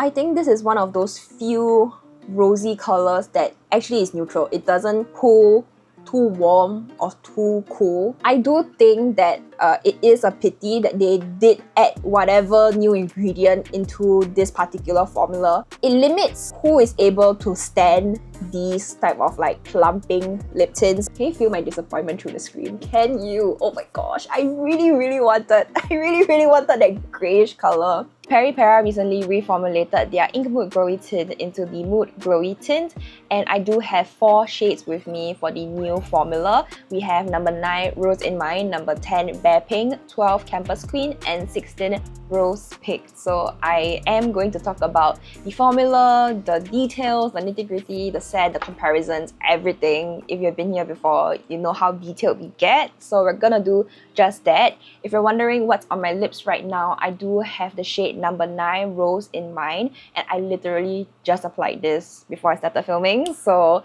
I think this is one of those few rosy colors that actually is neutral. It doesn't pull too warm or too cool. I do think that it is a pity that they did add whatever new ingredient into this particular formula. It limits who is able to stand these type of like plumping lip tints. Can you feel my disappointment through the screen? Can you? Oh my gosh, I really wanted that greyish color. Peripera recently reformulated their Ink Mood Glowy Tint into the Mood Glowy Tint, and I do have 4 shades with me for the new formula. We have number 9 Rose in Mine, number 10 Bear Pink, 12 Campus Queen, and 16 Rose Pink. So I am going to talk about the formula, the details, the nitty-gritty, the set, the comparisons, everything. If you've been here before, you know how detailed we get. So we're gonna do just that. If you're wondering what's on my lips right now, I do have the shade number 9 Rose in Mine, and I literally just applied this before I started filming. So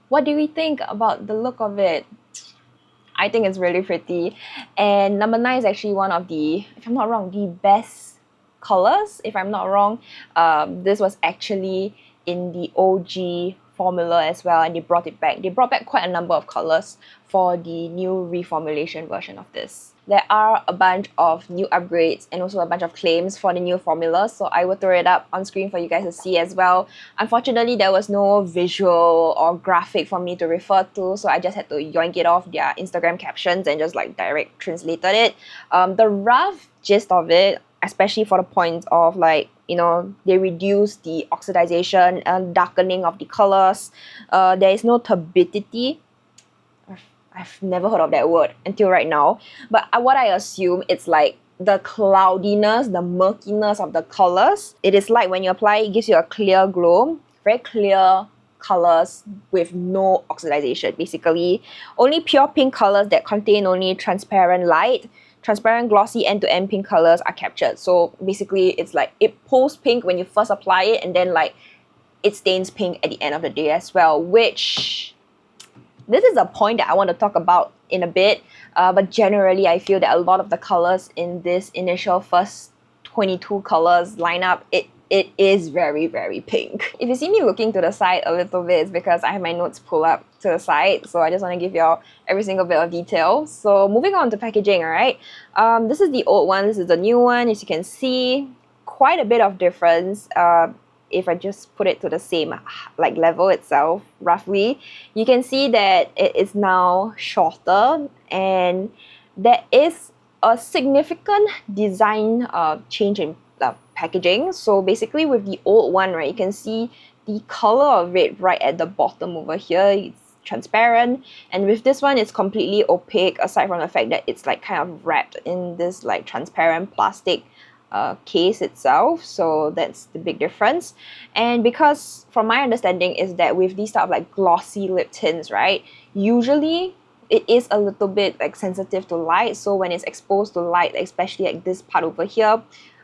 what do we think about the look of it? I think it's really pretty, and number 9 is actually one of the, if I'm not wrong, the best colors. If I'm not wrong, this was actually in the OG formula as well, and they brought it back. They brought back quite a number of colors for the new reformulation version of this. There are a bunch of new upgrades and also a bunch of claims for the new formula, so I will throw it up on screen for you guys to see as well. Unfortunately, there was no visual or graphic for me to refer to, so I just had to yoink it off their Instagram captions and just like direct translated it. The rough gist of it, especially for the point of like, you know, they reduce the oxidization and darkening of the colors. There is no turbidity. I've never heard of that word until right now. But what I assume, it's like the cloudiness, the murkiness of the colors. It is like when you apply, it gives you a clear glow, very clear colors with no oxidization. Basically, only pure pink colors that contain only transparent light, transparent glossy end-to-end pink colors are captured. So basically, it's like it pulls pink when you first apply it, and then like it stains pink at the end of the day as well, which this is a point that I want to talk about in a bit, but generally I feel that a lot of the colors in this initial first 22 colors lineup, it is very pink. If you see me looking to the side a little bit, it's because I have my notes pulled up to the side, so I just want to give y'all every single bit of detail. So moving on to packaging, alright? This is the old one, this is the new one. As you can see, quite a bit of difference. If I just put it to the same like level itself, roughly, you can see that it is now shorter, and there is a significant design change in packaging. So basically with the old one, right, you can see the color of it right at the bottom over here. It's transparent, and with this one it's completely opaque, aside from the fact that it's like kind of wrapped in this like transparent plastic case itself. So that's the big difference. And because from my understanding is that with these type of like glossy lip tints, right, usually it is a little bit like sensitive to light. So when it's exposed to light, especially like this part over here,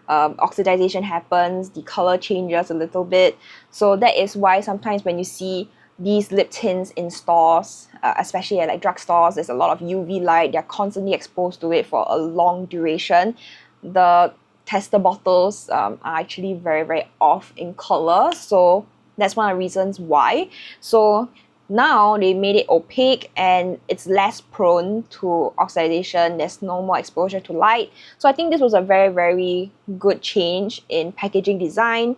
oxidization happens, the color changes a little bit. So that is why sometimes when you see these lip tints in stores, especially at like drugstores, there's a lot of UV light, they're constantly exposed to it for a long duration. The tester bottles are actually very off in color, so that's one of the reasons why. So now they made it opaque and it's less prone to oxidation. There's no more exposure to light. So I think this was a very good change in packaging design,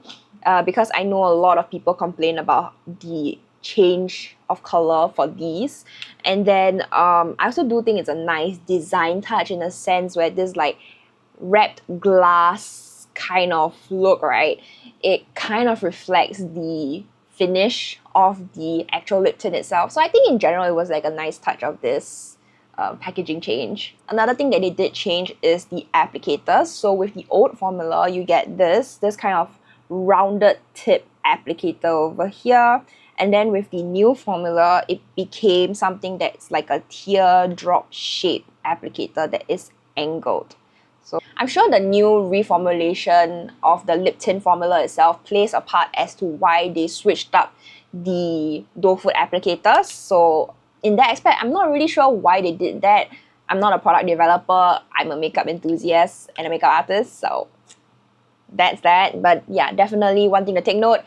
because I know a lot of people complain about the change of color for these. And then I also do think it's a nice design touch in a sense where this like wrapped glass kind of look, right? It kind of reflects the finish of the actual lip tint itself. So I think in general it was like a nice touch of this packaging change. Another thing that they did change is the applicators. So with the old formula, you get this kind of rounded tip applicator over here. And then with the new formula, it became something that's like a teardrop shape applicator that is angled. So I'm sure the new reformulation of the lip tint formula itself plays a part as to why they switched up the doe foot applicators. So in that aspect, I'm not really sure why they did that. I'm not a product developer, I'm a makeup enthusiast and a makeup artist, so that's that. But yeah, definitely one thing to take note.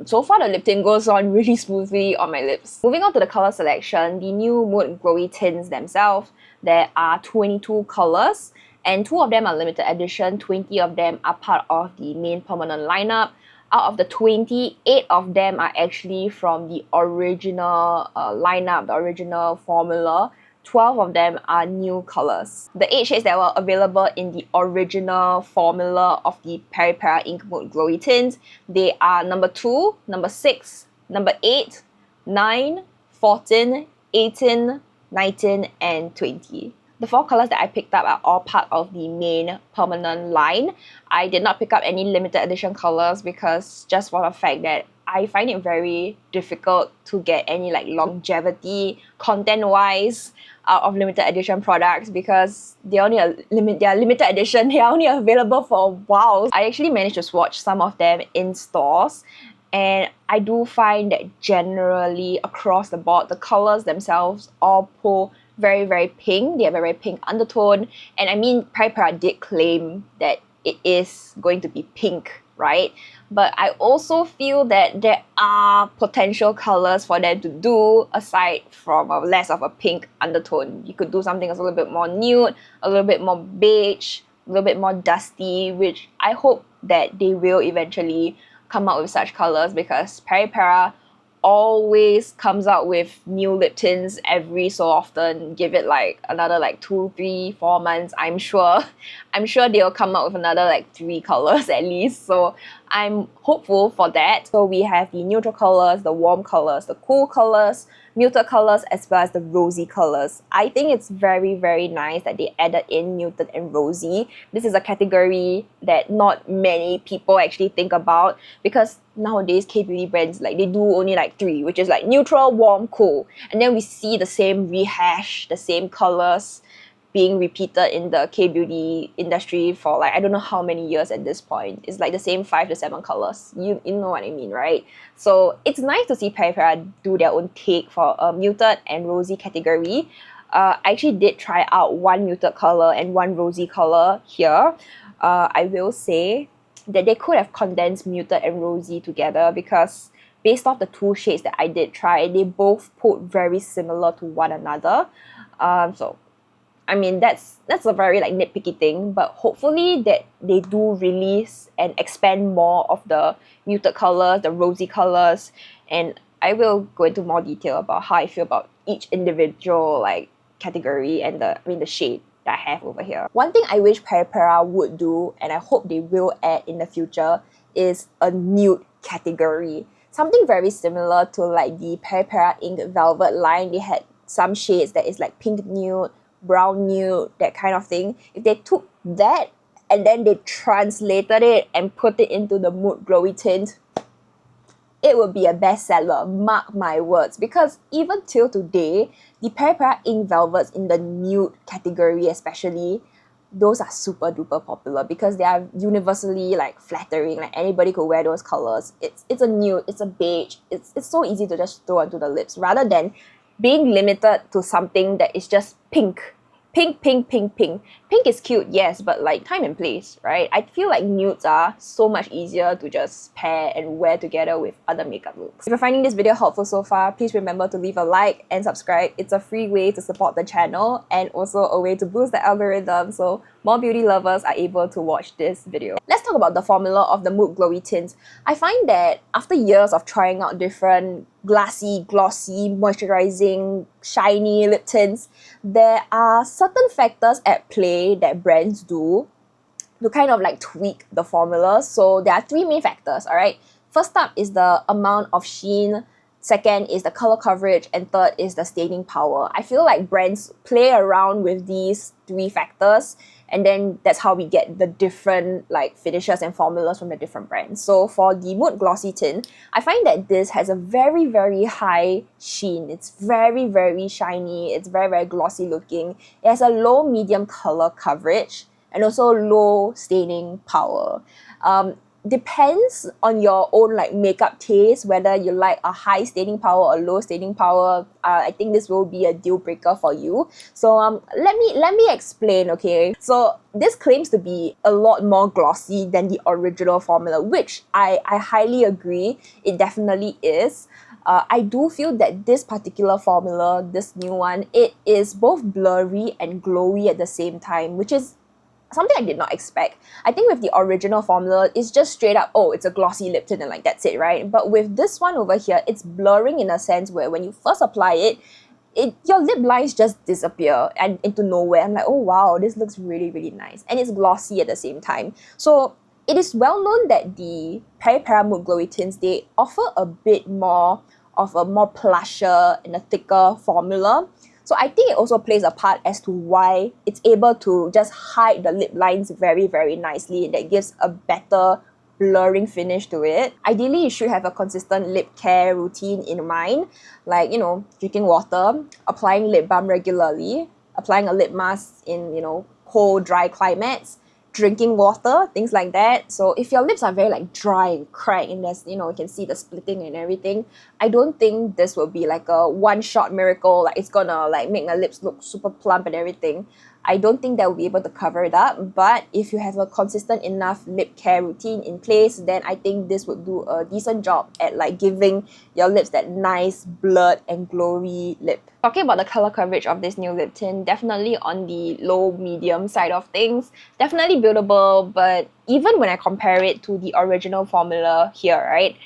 So far, the lip tint goes on really smoothly on my lips. Moving on to the color selection, the new Mood Glowy Tints themselves, there are 22 colors, and 2 of them are limited edition, 20 of them are part of the main permanent lineup. Out of the 20, 8 of them are actually from the original lineup, the original formula. 12 of them are new colors. The 8 shades that were available in the original formula of the Peripera Ink Mood Glowy Tints, they are number 2, number 6, number 8, 9, 14, 18, 19, and 20. The 4 colors that I picked up are all part of the main permanent line. I did not pick up any limited edition colors because just for the fact that I find it very difficult to get any like longevity content-wise out of limited edition products because they are limited edition. They are only available for a while. I actually managed to swatch some of them in stores, and I do find that generally across the board, the colors themselves all pull very, very pink. They have a very pink undertone, and I mean, Peripera did claim that it is going to be pink, right? But I also feel that there are potential colors for them to do aside from a less of a pink undertone. You could do something that's a little bit more nude, a little bit more beige, a little bit more dusty, which I hope that they will eventually come out with such colors because Peripera always comes out with new lip tints every so often. Give it like another like 2, 3, 4 months. I'm sure they'll come out with another like 3 colors at least. So I'm hopeful for that. So we have the neutral colors, the warm colors, the cool colors, muted colors, as well as the rosy colors. I think it's very, very nice that they added in muted and rosy. This is a category that not many people actually think about because nowadays K-beauty brands, like, they do only like 3, which is like neutral, warm, cool. And then we see the same rehash, the same colors being repeated in the K-beauty industry for like I don't know how many years at this point. It's like the same 5 to 7 colors. You know what I mean, right? So it's nice to see Peripera do their own take for a muted and rosy category. I actually did try out 1 muted color and 1 rosy color here. I will say that they could have condensed muted and rosy together because based off the 2 shades that I did try, they both pulled very similar to one another. So I mean, that's a very like nitpicky thing, but hopefully that they do release and expand more of the muted colors, the rosy colors, and I will go into more detail about how I feel about each individual like category and the shade that I have over here. One thing I wish Peripera would do, and I hope they will add in the future, is a nude category. Something very similar to like the Peripera Ink Velvet line. They had some shades that is like pink nude, brown nude, that kind of thing. If they took that and then they translated it and put it into the Mood Glowy Tint, it would be a bestseller, mark my words. Because even till today, the Peripera Ink Velvets in the nude category especially, those are super duper popular because they are universally like flattering. Like anybody could wear those colors. It's a nude, it's a beige, it's so easy to just throw onto the lips rather than being limited to something that is just pink. Pink, pink, pink, pink. Pink is cute, yes, but like time and place, right? I feel like nudes are so much easier to just pair and wear together with other makeup looks. If you're finding this video helpful so far, please remember to leave a like and subscribe. It's a free way to support the channel and also a way to boost the algorithm so more beauty lovers are able to watch this video. Let's talk about the formula of the Mood Glowy Tints. I find that after years of trying out different glassy, glossy, moisturizing, shiny lip tints, there are certain factors at play that brands do to kind of like tweak the formula. So there are 3 main factors, alright? First up is the amount of sheen, second is the color coverage, and third is the staining power. I feel like brands play around with these 3 factors, and then that's how we get the different like finishes and formulas from the different brands. So for the Mood Glossy Tint, I find that this has a very, very high sheen. It's very, very shiny. It's very, very glossy looking. It has a low medium color coverage and also low staining power. depends on your own like makeup taste, whether you like a high staining power or low staining power. I think this will be a deal breaker for you. So let me explain, okay? So this claims to be a lot more glossy than the original formula, which I highly agree. It definitely is. I do feel that this particular formula, this new one, it is both blurry and glowy at the same time, which is something I did not expect. I think with the original formula, it's just straight up, oh, it's a glossy lip tint and like that's it, right? But with this one over here, it's blurring in a sense where when you first apply it, your lip lines just disappear and into nowhere. I'm like, oh wow, this looks really, really nice. And it's glossy at the same time. So it is well known that the Peripera Glowy Tints, they offer a bit more of a more plusher and a thicker formula. So I think it also plays a part as to why it's able to just hide the lip lines very, very nicely. That gives a better blurring finish to it. Ideally, you should have a consistent lip care routine in mind, like, you know, drinking water, applying lip balm regularly, applying a lip mask in, you know, cold, dry climates, drinking water, things like that. So if your lips are very like dry and cracked and there's, you know, you can see the splitting and everything, I don't think this will be like a one-shot miracle, like it's gonna like make my lips look super plump and everything. I don't think that will be able to cover it up, but if you have a consistent enough lip care routine in place, then I think this would do a decent job at like giving your lips that nice blurred and glowy lip. Talking about the color coverage of this new lip tint, definitely on the low-medium side of things. Definitely buildable, but even when I compare it to the original formula here, right,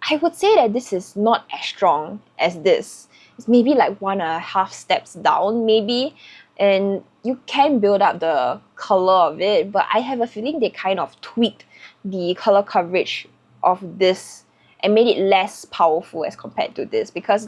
I would say that this is not as strong as this. It's maybe like 1.5 steps down, maybe. And you can build up the color of it, but I have a feeling they kind of tweaked the color coverage of this and made it less powerful as compared to this, because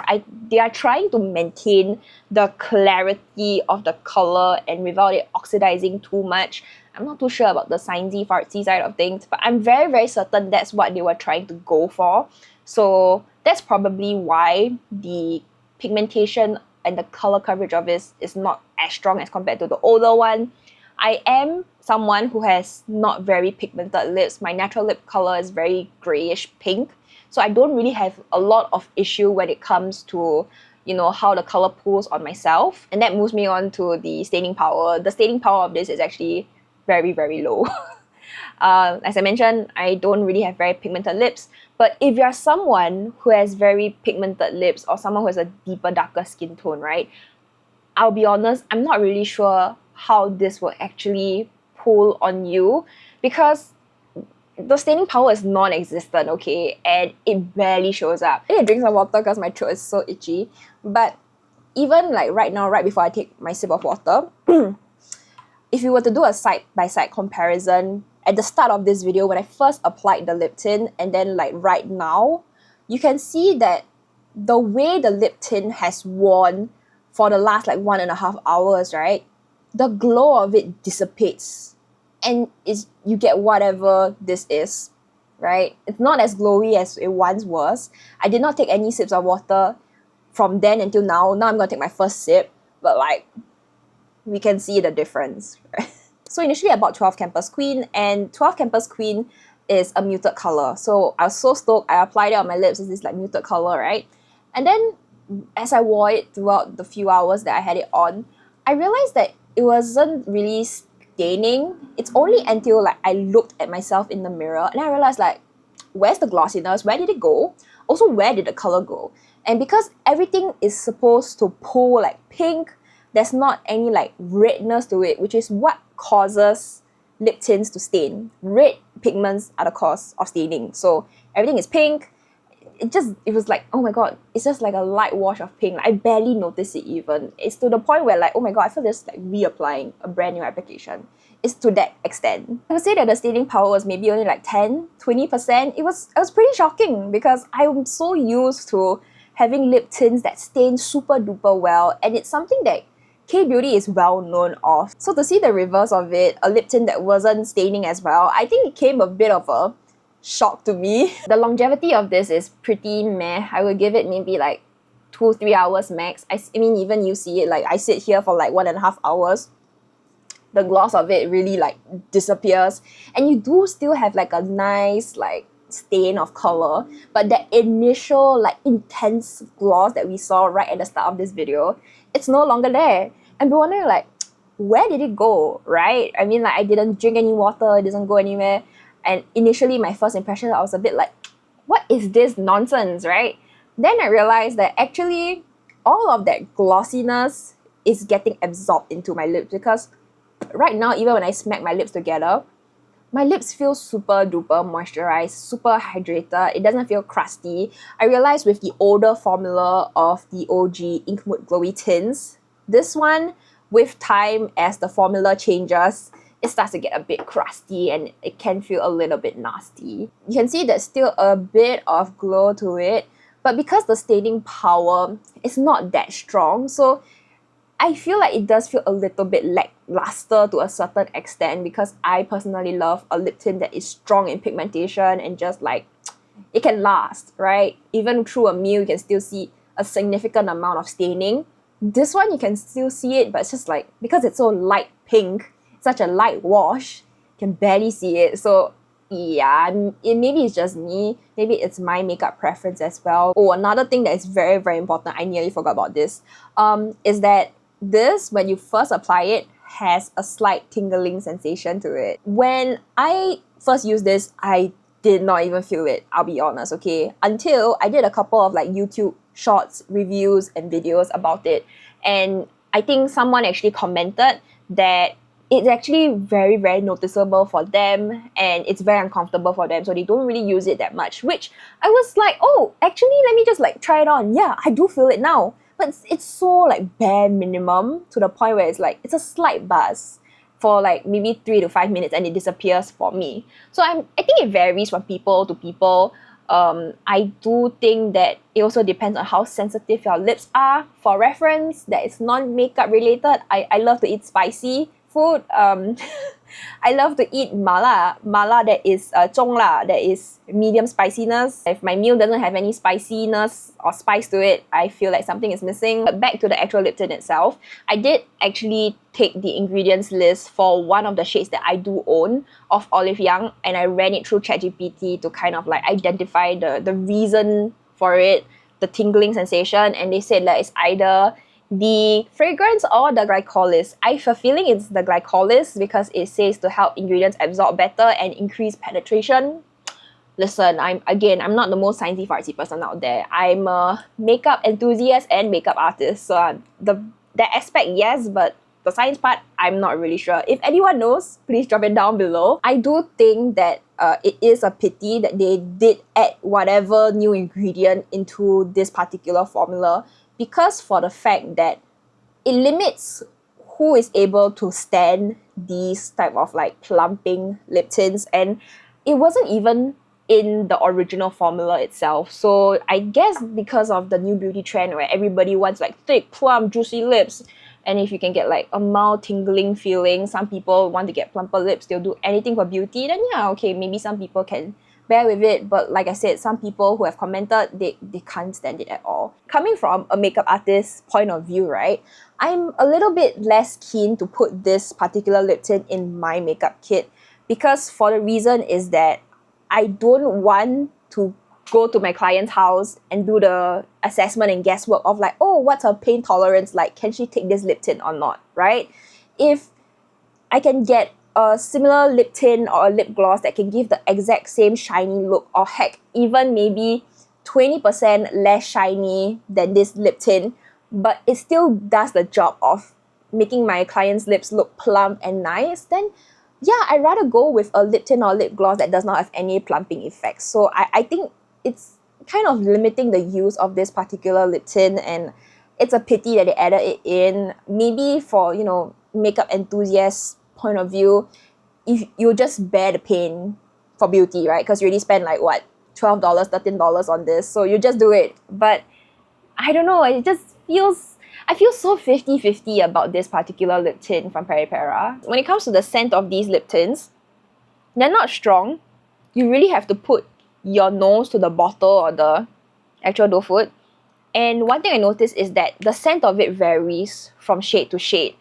they are trying to maintain the clarity of the color and without it oxidizing too much. I'm not too sure about the sciencey fartsy side of things, but I'm very, very certain that's what they were trying to go for. So that's probably why the pigmentation and the color coverage of this is not as strong as compared to the older one. I am someone who has not very pigmented lips. My natural lip color is very grayish pink. So I don't really have a lot of issue when it comes to, you know, how the color pulls on myself. And that moves me on to the staining power. The staining power of this is actually very, very low. As I mentioned, I don't really have very pigmented lips. But if you're someone who has very pigmented lips or someone who has a deeper, darker skin tone, right, I'll be honest, I'm not really sure how this will actually pull on you, because the staining power is non-existent, okay, and it barely shows up. I need to drink some water because my throat is so itchy. But even like right now, right before I take my sip of water, if you were to do a side-by-side comparison at the start of this video when I first applied the lip tint and then like right now, you can see that the way the lip tint has worn for the last like 1.5 hours, right, the glow of it dissipates and you get whatever this is, right? It's not as glowy as it once was. I did not take any sips of water from then until now. Now I'm gonna take my first sip, but like, we can see the difference, right? So initially I bought 12 Campus Queen, and 12 Campus Queen is a muted color. So I was so stoked. I applied it on my lips. It's this like muted color, right? And then as I wore it throughout the few hours that I had it on, I realized that it wasn't really staining. It's only until like I looked at myself in the mirror and I realized like, where's the glossiness? Where did it go? Also, where did the color go? And because everything is supposed to pull like pink, there's not any like redness to it, which is what causes lip tints to stain. Red pigments are the cause of staining. So everything is pink. It was like, oh my god, it's just like a light wash of pink. Like, I barely noticed it even. It's to the point where like, oh my god, I feel this like reapplying a brand new application. It's to that extent. I would say that the staining power was maybe only like 10-20%. It was pretty shocking because I'm so used to having lip tints that stain super duper well, and it's something that K-beauty is well known of. So to see the reverse of it, a lip tint that wasn't staining as well, I think it came a bit of a shock to me. The longevity of this is pretty meh. I would give it maybe like 2-3 hours max. I mean, even you see it, like I sit here for like 1.5 hours. the gloss of it really like disappears, and you do still have like a nice like stain of color, but that initial like intense gloss that we saw right at the start of this video, it's no longer there. And we're wondering like, where did it go, right? I mean, like, I didn't drink any water, it doesn't go anywhere. And initially, my first impression, I was a bit like, what is this nonsense, right? Then I realized that actually all of that glossiness is getting absorbed into my lips, because right now, even when I smack my lips together, my lips feel super duper moisturized, super hydrated. It doesn't feel crusty. I realized with the older formula of the OG Inkmood Glowy Tints, this one, with time, as the formula changes, it starts to get a bit crusty and it can feel a little bit nasty. You can see there's still a bit of glow to it, but because the staining power is not that strong, so I feel like it does feel a little bit lackluster to a certain extent, because I personally love a lip tint that is strong in pigmentation and just like, it can last, right? Even through a meal, you can still see a significant amount of staining. This one, you can still see it, but it's just like, because it's so light pink, such a light wash, you can barely see it. So yeah, maybe it's just me, maybe it's my makeup preference as well. Oh, another thing that is very, very important, I nearly forgot about this, is that this, when you first apply it, has a slight tingling sensation to it. When I first used this, I did not even feel it, I'll be honest, okay? Until I did a couple of like YouTube shorts, reviews, and videos about it. And I think someone actually commented that it's actually very, very noticeable for them, and it's very uncomfortable for them, so they don't really use it that much, which I was like, oh, actually, let me just like try it on. Yeah, I do feel it now. But it's so like bare minimum, to the point where it's like, it's a slight buzz for like maybe 3 to 5 minutes and it disappears for me. So I think it varies from people to people. I do think that it also depends on how sensitive your lips are. For reference, that is non-makeup related, I love to eat spicy food. I love to eat mala that is 重辣, that is medium spiciness. If my meal doesn't have any spiciness or spice to it, I feel like something is missing. But back to the actual lip tint itself, I did actually take the ingredients list for one of the shades that I do own of OLIVEYOUNG, and I ran it through ChatGPT to kind of like identify the reason for it, the tingling sensation, and they said that it's either the fragrance or the glycolysis. I have a feeling it's the glycolysis, because it says to help ingredients absorb better and increase penetration. Listen, I'm not the most sciencey fartsy person out there. I'm a makeup enthusiast and makeup artist, so that aspect, yes, but the science part, I'm not really sure. If anyone knows, please drop it down below. I do think that it is a pity that they did add whatever new ingredient into this particular formula, because for the fact that it limits who is able to stand these type of like plumping lip tints, and it wasn't even in the original formula itself. So I guess because of the new beauty trend where everybody wants like thick, plump, juicy lips, and if you can get like a mild tingling feeling, some people want to get plumper lips, they'll do anything for beauty, then yeah, okay, maybe some people can bear with it. But like I said, some people who have commented, they can't stand it at all. Coming from a makeup artist's point of view, right, I'm a little bit less keen to put this particular lip tint in my makeup kit, because for the reason is that I don't want to go to my client's house and do the assessment and guesswork of like, oh, what's her pain tolerance like? Can she take this lip tint or not, right? If I can get a similar lip tint or a lip gloss that can give the exact same shiny look, or heck, even maybe 20% less shiny than this lip tint, but it still does the job of making my client's lips look plump and nice, then yeah, I'd rather go with a lip tint or lip gloss that does not have any plumping effects. So I think it's kind of limiting the use of this particular lip tint, and it's a pity that they added it in. Maybe for, you know, makeup enthusiasts point of view, if you just bear the pain for beauty, right? Because you already spent like what, $12, $13 on this, so you just do it. But I don't know, it just feels, I feel so 50-50 about this particular lip tint from Peripera. When it comes to the scent of these lip tints, they're not strong. You really have to put your nose to the bottle or the actual doe foot. And one thing I noticed is that the scent of it varies from shade to shade.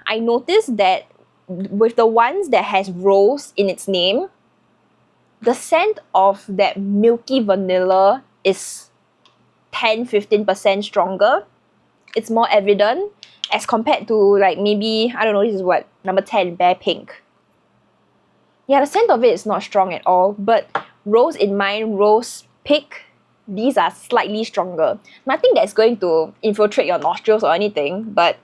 I noticed that with the ones that has rose in its name, the scent of that milky vanilla is 10-15% stronger. It's more evident as compared to like maybe, I don't know, this is what, number 10, Bare Pink. Yeah, the scent of it is not strong at all, but Rose in mine, Rose Pick, these are slightly stronger. Nothing that's going to infiltrate your nostrils or anything, but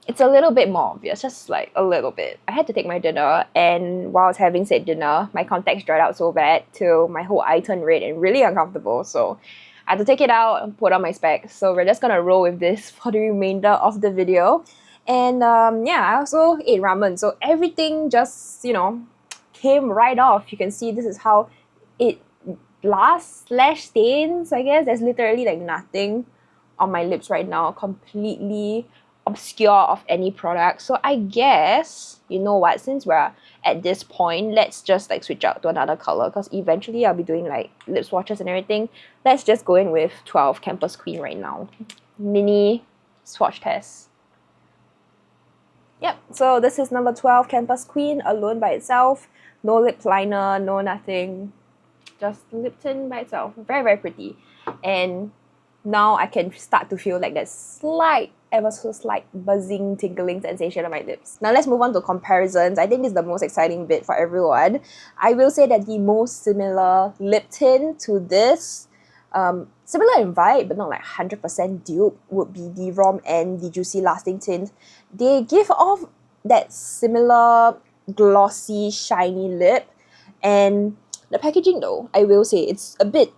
it's a little bit more obvious, just like a little bit. I had to take my dinner, and while I was having said dinner, my contacts dried out so bad till my whole eye turned red and really uncomfortable. So I had to take it out and put on my specs. So we're just gonna roll with this for the remainder of the video. And yeah, I also ate ramen. So everything just, you know, came right off. You can see this is how it blasts/stains, I guess. There's literally like nothing on my lips right now. Completely obscure of any product. So I guess, you know what, since we're at this point, let's just like switch out to another color, because eventually I'll be doing like lip swatches and everything. Let's just go in with 12 Campus Queen right now. Mini swatch test. Yep, so this is number 12 Campus Queen, alone by itself. No lip liner, no nothing. Just lip tint by itself. Very, very pretty. And now I can start to feel like that slight, ever so slight buzzing, tingling sensation on my lips. Now let's move on to comparisons. I think this is the most exciting bit for everyone. I will say that the most similar lip tint to this, similar in vibe but not like 100% dupe, would be the Rom and the Juicy Lasting Tint. They give off that similar glossy, shiny lip, and the packaging though, I will say, it's a bit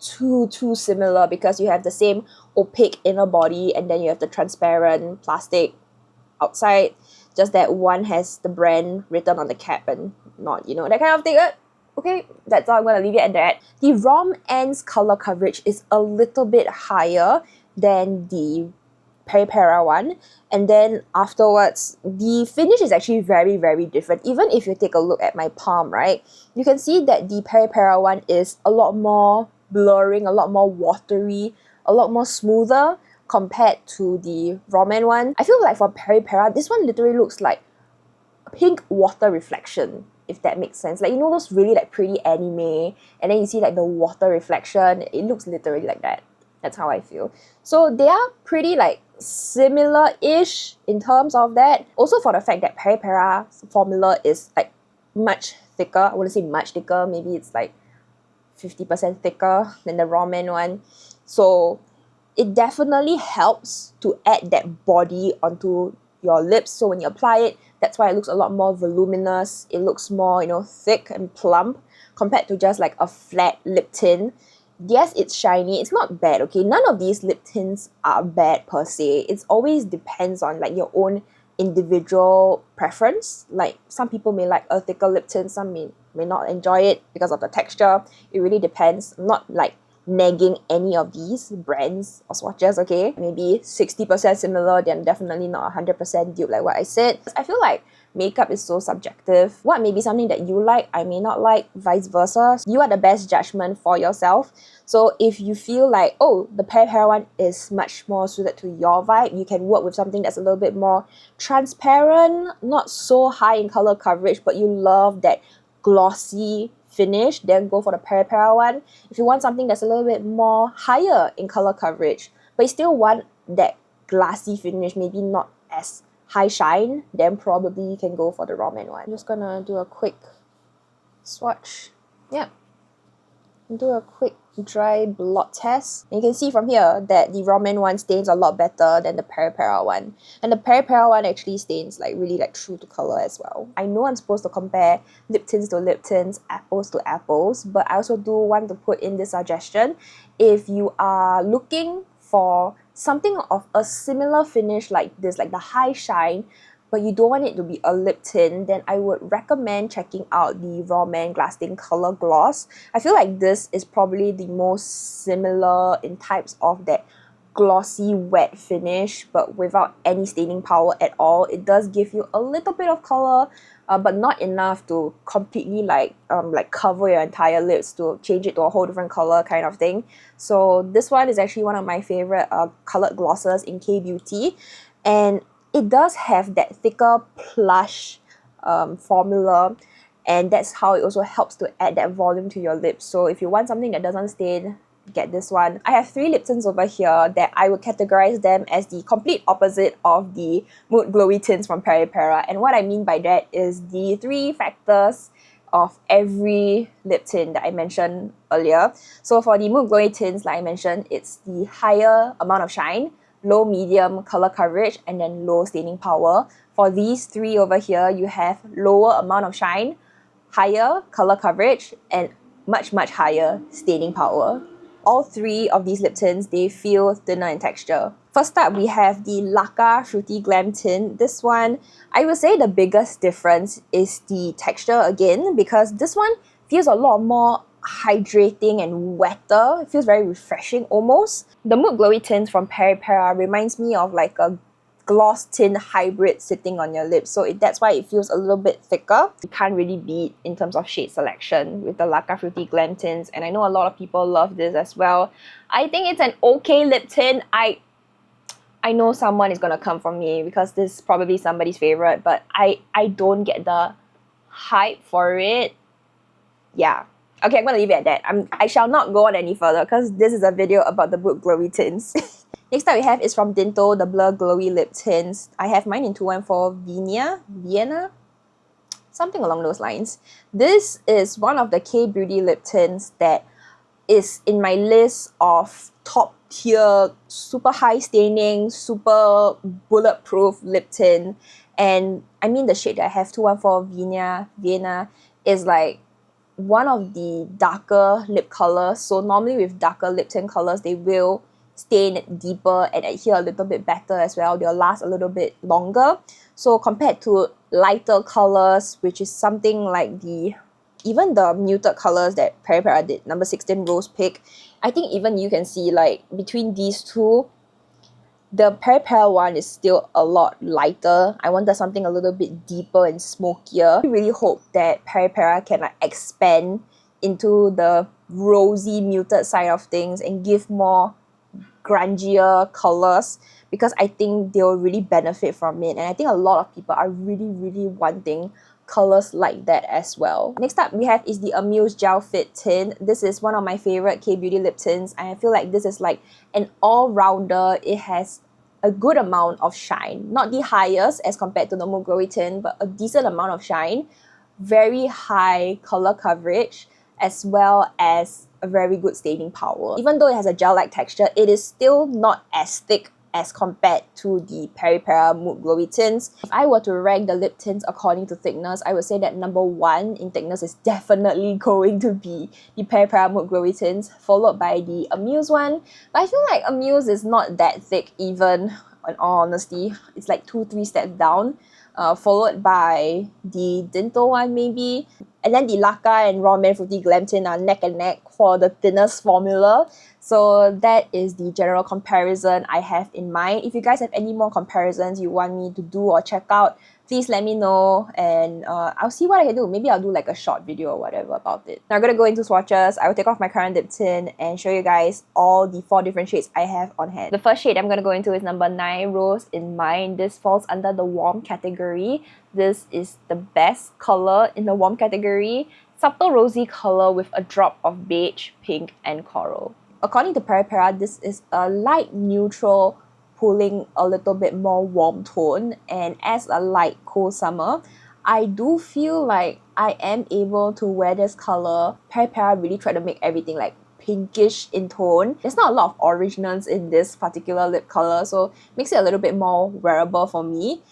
too similar, because you have the same opaque inner body and then you have the transparent plastic outside, just that one has the brand written on the cap and not, you know, that kind of thing. Okay, that's all. I'm gonna leave it at that. The Rom N's color coverage is a little bit higher than the Peripera one, and then afterwards the finish is actually very, very different. Even if you take a look at my palm, right, you can see that the Peripera one is a lot more blurring, a lot more watery, a lot more smoother compared to the Roman one. I feel like for Peripera, this one literally looks like pink water reflection, if that makes sense. Like, you know those really like pretty anime, and then you see like the water reflection, it looks literally like that. That's how I feel. So they are pretty like similar-ish in terms of that. Also for the fact that Peripera's formula is like much thicker. I wouldn't say much thicker, maybe it's like 50% thicker than the Roman one. So it definitely helps to add that body onto your lips. So when you apply it, that's why it looks a lot more voluminous. It looks more, you know, thick and plump compared to just like a flat lip tint. Yes, it's shiny. It's not bad, okay? None of these lip tints are bad per se. It always depends on like your own individual preference. Like some people may like a thicker lip tint, some may not enjoy it because of the texture. It really depends. I'm not like nagging any of these brands or swatches, okay? Maybe 60% similar, then definitely not 100% dupe like what I said. I feel like makeup is so subjective. What may be something that you like, I may not like, vice versa. You are the best judgment for yourself. So if you feel like, oh, the Peripera one is much more suited to your vibe, you can work with something that's a little bit more transparent, not so high in color coverage, but you love that glossy finish, then go for the Peripera one. If you want something that's a little bit more higher in color coverage, but you still want that glassy finish, maybe not as high shine, then probably you can go for the Roman one. I'm just gonna do a quick swatch. Yep. Do a quick dry blot test. And you can see from here that the Roman one stains a lot better than the Peripera one. And the Peripera one actually stains like really like true to color as well. I know I'm supposed to compare lip tints to lip tints, apples to apples, but I also do want to put in this suggestion. If you are looking for something of a similar finish like this, like the high shine, but you don't want it to be a lip tint, then I would recommend checking out the Roman Glasting Color Gloss. I feel like this is probably the most similar in types of that glossy wet finish, but without any staining power at all. It does give you a little bit of color, but not enough to completely like cover your entire lips, to change it to a whole different color kind of thing. So this one is actually one of my favorite colored glosses in K-Beauty, and it does have that thicker plush formula, and that's how it also helps to add that volume to your lips. So if you want something that doesn't stain, get this one. I have 3 lip tints over here that I would categorize them as the complete opposite of the Mood Glowy Tints from Peripera. And what I mean by that is the 3 factors of every lip tint that I mentioned earlier. So for the Mood Glowy Tints, like I mentioned, it's the higher amount of shine, low medium color coverage, and then low staining power. For these 3 over here, you have lower amount of shine, higher color coverage, and much higher staining power. All 3 of these lip tints, they feel thinner in texture. First up, we have the Laka Fruity Glam Tint. This one, I would say the biggest difference is the texture again, because this one feels a lot more hydrating and wetter. It feels very refreshing almost. The Mood Glowy Tint from Peripera reminds me of like a gloss tint hybrid sitting on your lips, so that's why it feels a little bit thicker. You can't really beat in terms of shade selection with the Laka Fruity Glam tints, and I know a lot of people love this as well. I think it's an okay lip tint. I know someone is gonna come for me because this is probably somebody's favorite, but I don't get the hype for it. Yeah. Okay, I'm gonna leave it at that. I shall not go on any further because this is a video about the Mood Glowy Tints. Next up we have is from Dinto, the Blur Glowy Lip Tints. I have mine in 214 Vienna? Something along those lines. This is one of the K-Beauty lip tints that is in my list of top tier, super high staining, super bulletproof lip tint. And I mean the shade that I have, 214 Vienna, is like one of the darker lip colors. So normally with darker lip tint colors, they will stain deeper and adhere a little bit better as well. They'll last a little bit longer. So compared to lighter colors, which is something like even the muted colors that Peripera did, number 16 Rose Pink, I think even you can see like between these two, the Peripera one is still a lot lighter. I wanted something a little bit deeper and smokier. I really hope that Peripera can like expand into the rosy muted side of things and give more grungier colors, because I think they'll really benefit from it, and I think a lot of people are really wanting colors like that as well. Next up we have is the AMUSE Jel Fit Tint. This is one of my favorite K-Beauty lip tints, and I feel like this is like an all-rounder. It has a good amount of shine, not the highest as compared to the Mood Glowy Tint, but a decent amount of shine, very high color coverage, as well as a very good staining power. Even though it has a gel-like texture, it is still not as thick as compared to the Peripera Mood Glowy Tints. If I were to rank the lip tints according to thickness, I would say that number 1 in thickness is definitely going to be the Peripera Mood Glowy Tints, followed by the AMUSE one. But I feel like AMUSE is not that thick even, in all honesty. It's like 2-3 steps down. Followed by the Dinto one maybe. And then the Laka and Raw Man Fruity Glam Tint are neck and neck for the thinnest formula. So that is the general comparison I have in mind. If you guys have any more comparisons you want me to do or check out, please let me know, and I'll see what I can do. Maybe I'll do like a short video or whatever about it. Now I'm gonna go into swatches. I will take off my current lip tint and show you guys all the 4 different shades I have on hand. The first shade I'm gonna go into is number 9 Rose in Mine. This falls under the warm category. This is the best color in the warm category. Subtle rosy color with a drop of beige, pink, and coral. According to Peripera, this is a light neutral, pulling a little bit more warm tone, and as a light cool summer, I do feel like I am able to wear this color. Peripera really tried to make everything like pinkish in tone. There's not a lot of orangeness in this particular lip color, so makes it a little bit more wearable for me.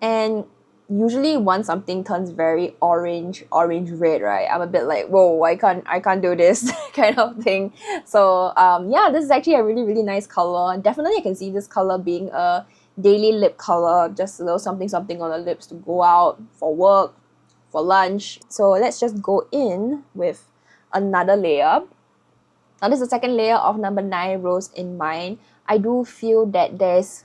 And usually once something turns very orange red, right, I'm a bit like, whoa, I can't do this kind of thing. So yeah, this is actually a really nice color. Definitely I can see this color being a daily lip color, just a little something on the lips to go out for work, for lunch. So let's just go in with another layer. Now this is the second layer of number 9 Rose in Mine. I do feel that there's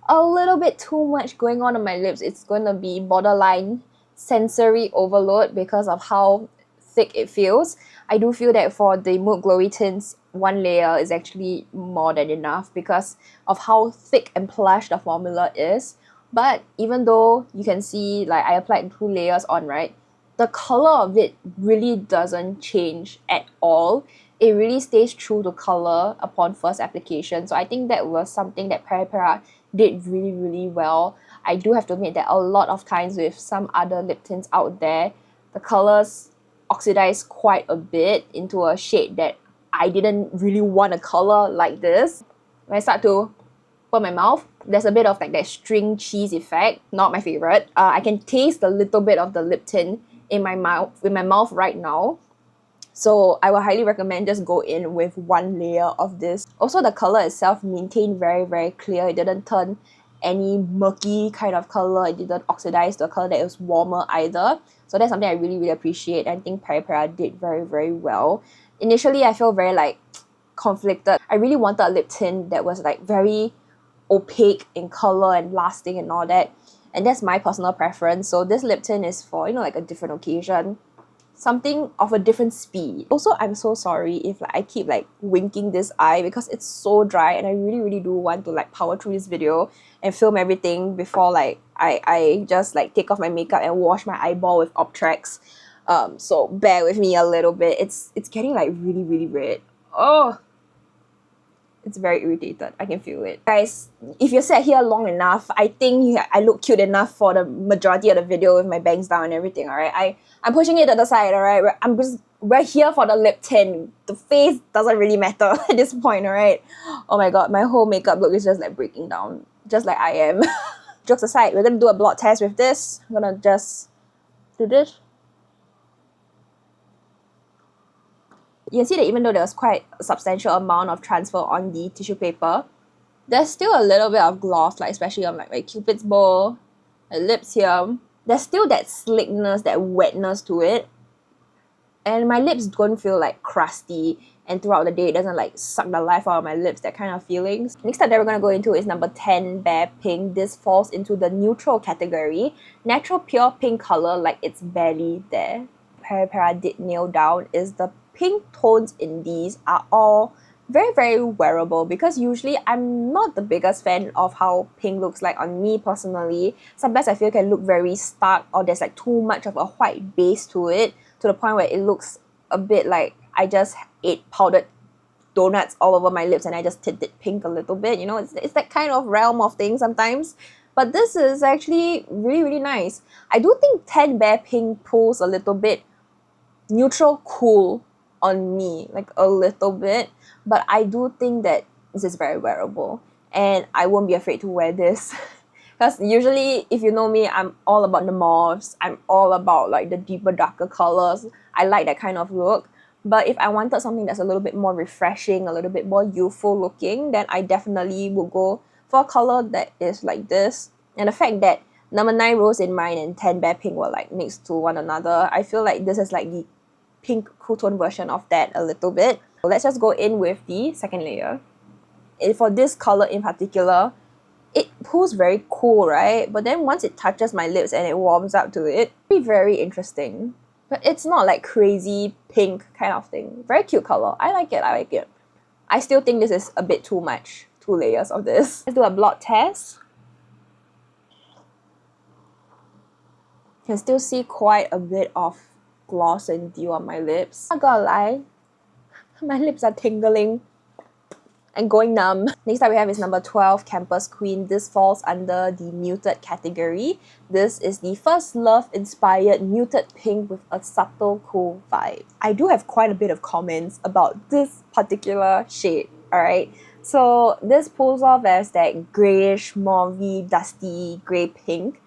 a little bit too much going on my lips. It's going to be borderline sensory overload because of how thick it feels. I do feel that for the Mood Glowy Tints, 1 layer is actually more than enough because of how thick and plush the formula is. But even though you can see like I applied 2 layers on, right, the color of it really doesn't change at all. It really stays true to color upon first application. So I think that was something that Peripera did really, really well. I do have to admit that a lot of times with some other lip tints out there, the colors oxidize quite a bit into a shade that I didn't really want a color like this. When I start to put my mouth, there's a bit of like that string cheese effect, not my favorite. I can taste a little bit of the lip tint in my mouth right now. So I would highly recommend just go in with 1 layer of this. Also, the color itself maintained very, very clear. It didn't turn any murky kind of color. It didn't oxidize to a color that was warmer either. So that's something I really, really appreciate. I think Peripera did very, very well. Initially, I feel very like conflicted. I really wanted a lip tint that was like very opaque in color and lasting and all that. And that's my personal preference. So this lip tint is for, you know, like a different occasion. Something of a different speed. Also, I'm so sorry if like I keep like winking this eye because it's so dry and I really, really do want to like power through this video and film everything before like I just like take off my makeup and wash my eyeball with Optrex. So bear with me a little bit. It's getting like really, really red. Oh, it's very irritated. I can feel it. Guys, if you sat here long enough, I think I look cute enough for the majority of the video with my bangs down and everything, alright? I'm pushing it to the side, alright? We're here for the lip tint. The face doesn't really matter at this point, alright? Oh my god, my whole makeup look is just like breaking down. Just like I am. Jokes aside, we're gonna do a blot test with this. I'm gonna just do this. You can see that even though there was quite a substantial amount of transfer on the tissue paper, there's still a little bit of gloss, like especially on like my cupid's bow, my lips here. There's still that slickness, that wetness to it. And my lips don't feel like crusty, and throughout the day it doesn't like suck the life out of my lips, that kind of feelings. Next step that we're going to go into is number 10, Bare Pink. This falls into the neutral category. Natural pure pink color, like it's barely there. Peripera did nail down is the pink tones in these are all very, very wearable, because usually I'm not the biggest fan of how pink looks like on me personally. Sometimes I feel it can look very stark, or there's like too much of a white base to it, to the point where it looks a bit like I just ate powdered donuts all over my lips and I just tinted pink a little bit, you know, it's that kind of realm of thing sometimes. But this is actually really, really nice. I do think 10 Bare Pink pulls a little bit neutral cool on me, like a little bit, but I do think that this is very wearable and I won't be afraid to wear this. Because usually, if you know me, I'm all about the mauves, I'm all about like the deeper, darker colors. I like that kind of look. But if I wanted something that's a little bit more refreshing, a little bit more youthful looking, then I definitely would go for a color that is like this. And the fact that number 9 Rose in Mine and 10 Bare Pink were like next to one another, I feel like this is like the pink cool tone version of that a little bit. So let's just go in with the second layer. And for this color in particular, it pulls very cool, right? But then once it touches my lips and it warms up to it, very, very interesting. But it's not like crazy pink kind of thing. Very cute color. I like it, I like it. I still think this is a bit too much. 2 layers of this. Let's do a blot test. You can still see quite a bit of gloss and dew on my lips. Not gonna lie, my lips are tingling and going numb. Next up we have is number 12, Campus Queen. This falls under the muted category. This is the First Love inspired muted pink with a subtle cool vibe. I do have quite a bit of comments about this particular shade, alright? So this pulls off as that greyish, mauvey, dusty grey pink,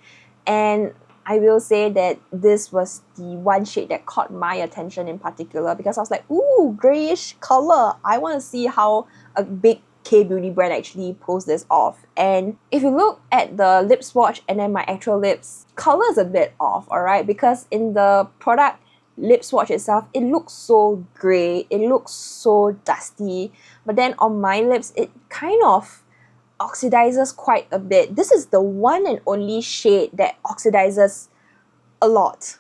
and I will say that this was the one shade that caught my attention in particular, because I was like, ooh, greyish color. I want to see how a big K-beauty brand actually pulls this off. And if you look at the lip swatch and then my actual lips, color is a bit off, alright? Because in the product lip swatch itself, it looks so grey, it looks so dusty. But then on my lips, it kind of oxidizes quite a bit. This is the one and only shade that oxidizes a lot.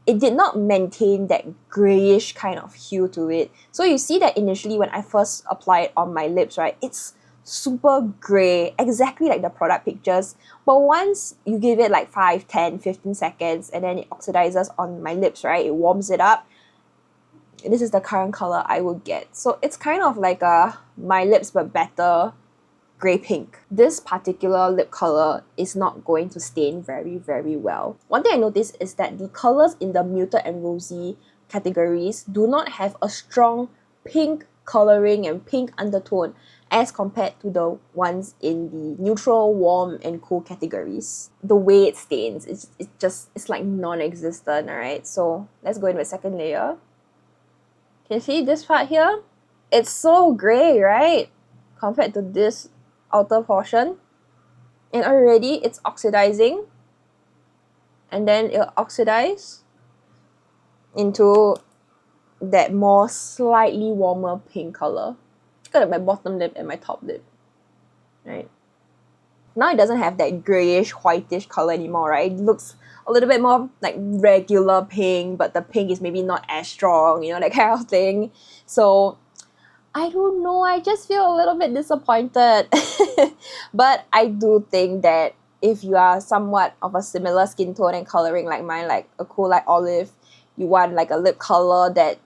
It did not maintain that greyish kind of hue to it. So you see that initially when I first apply it on my lips, right, it's super gray, exactly like the product pictures. But once you give it like 5, 10, 15 seconds and then it oxidizes on my lips, right? It warms it up. This is the current color I would get. So it's kind of like a my lips but better grey pink. This particular lip color is not going to stain very, very well. One thing I noticed is that the colors in the muted and rosy categories do not have a strong pink coloring and pink undertone as compared to the ones in the neutral, warm, and cool categories. The way it stains, it's like non-existent, alright? So let's go into the second layer. Can you see this part here? It's so gray, right? Compared to this outer portion. And already it's oxidizing. And then it'll oxidize into that more slightly warmer pink color. Look at my bottom lip and my top lip. Right? Now it doesn't have that grayish, whitish color anymore, right? It looks a little bit more like regular pink, but the pink is maybe not as strong, you know, that kind of thing. So I don't know, I just feel a little bit disappointed. But I do think that if you are somewhat of a similar skin tone and coloring like mine, like a cool light olive, you want like a lip color that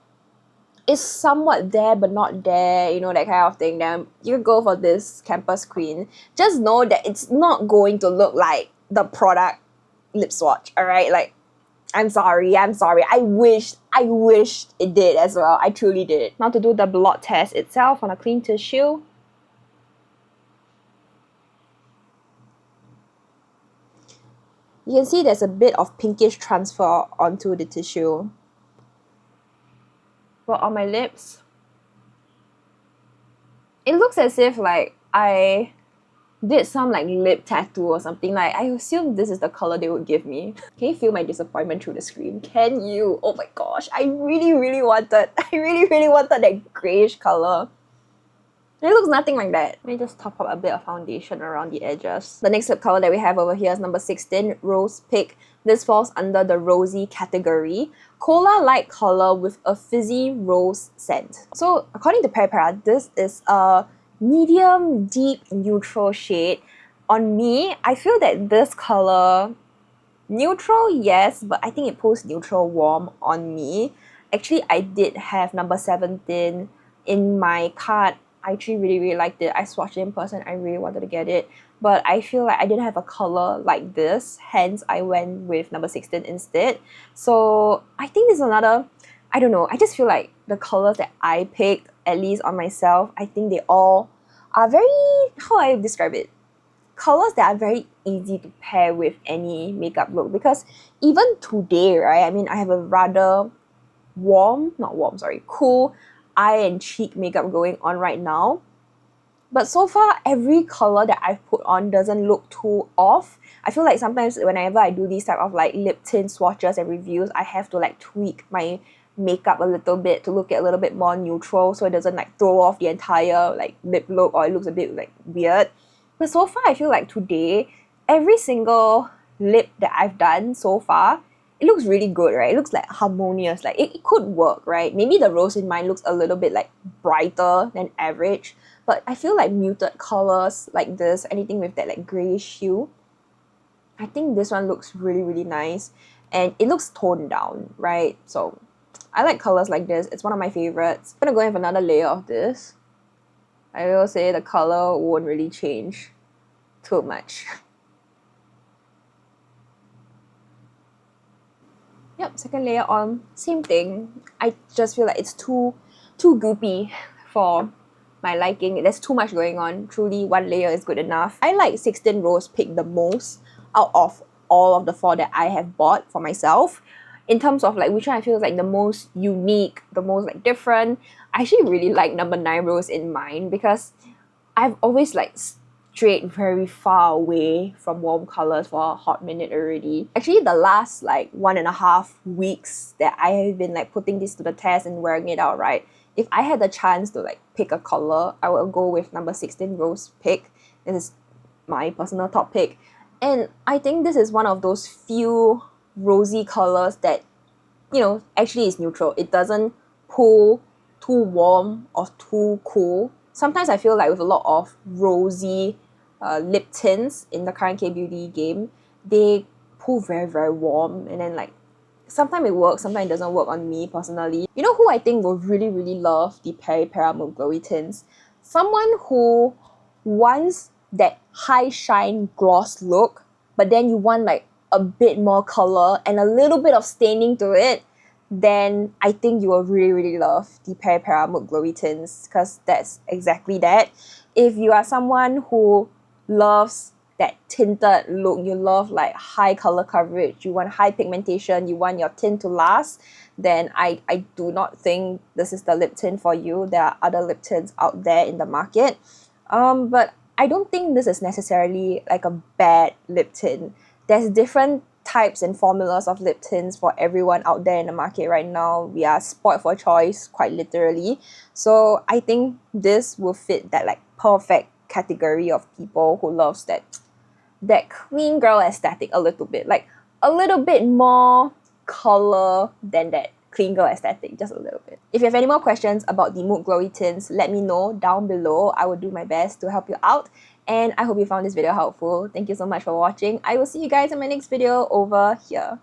is somewhat there but not there, you know, that kind of thing, then you go for this Campus Queen. Just know that it's not going to look like the product lip swatch, alright? Like, I'm sorry. I wished it did as well. I truly did. Now to do the blot test itself on a clean tissue. You can see there's a bit of pinkish transfer onto the tissue. But on my lips, it looks as if like I did some like lip tattoo or something. Like, I assume this is the color they would give me. Can you feel my disappointment through the screen? Can you? Oh my gosh, I really wanted that grayish color. It looks nothing like that. Let me just top up a bit of foundation around the edges. The next lip color that we have over here is number 16, Rose Pink. This falls under the rosy category. Cola light color with a fizzy rose scent. So according to Peripera, this is a medium deep neutral shade. On me, I feel that this color, neutral yes, but I think it pulls neutral warm on me. Actually, I did have number 17 in my cart. I actually really liked it. I swatched it in person. I really wanted to get it. But I feel like I didn't have a color like this. Hence, I went with number 16 instead. So I think this is another, I don't know. I just feel like the colors that I picked, at least on myself, I think they all are very, how I describe it? Colors that are very easy to pair with any makeup look. Because even today, right? I mean, I have a rather cool eye and cheek makeup going on right now. But so far, every color that I've put on doesn't look too off. I feel like sometimes whenever I do these type of like lip tint swatches and reviews, I have to like tweak my makeup a little bit to look a little bit more neutral so it doesn't like throw off the entire like lip look or it looks a bit like weird. But so far, I feel like today, every single lip that I've done so far, it looks really good, right? It looks like harmonious, like it could work, right? Maybe the rose in mine looks a little bit like brighter than average, but I feel like muted colors like this, anything with that like grayish hue, I think this one looks really nice and it looks toned down, right? So I like colors like this. It's one of my favorites. I'm gonna go in with another layer of this. I will say the color won't really change too much. Yep, second layer on, same thing. I just feel like it's too goopy for my liking. There's too much going on. Truly, one layer is good enough. I like 16 Rose Pink the most out of all of the 4 that I have bought for myself. In terms of like which one I feel is like the most unique, the most like different, I actually really like number 9 Rose in mine because I've always like strayed very far away from warm colors for a hot minute already. Actually, the last like 1.5 weeks that I have been like putting this to the test and wearing it out, right? If I had the chance to like pick a color, I will go with number 16 Rose Pink. This is my personal top pick. And I think this is one of those few rosy colors that, you know, actually is neutral. It doesn't pull too warm or too cool. sometimes I feel like with a lot of rosy lip tints in the current K-beauty game, they pull very, very warm, and then like sometimes it works, sometimes it doesn't work on me personally. You know who I think will really, really love the Peripera Glowy Tints? Someone who wants that high shine gloss look, but then you want like a bit more color and a little bit of staining to it, then I think you will really, really love the Peripera Glowy Tints, because that's exactly that. If you are someone who loves that tinted look, you love like high color coverage, you want high pigmentation, you want your tint to last, then I do not think this is the lip tint for you. There are other lip tints out there in the market. But I don't think this is necessarily like a bad lip tint. There's different types and formulas of lip tints for everyone out there in the market right now. We are spoiled for choice, quite literally. So I think this will fit that like perfect category of people who loves that clean girl aesthetic a little bit. Like a little bit more color than that clean girl aesthetic, just a little bit. If you have any more questions about the Mood Glowy Tints, let me know down below. I will do my best to help you out. And I hope you found this video helpful. Thank you so much for watching. I will see you guys in my next video over here.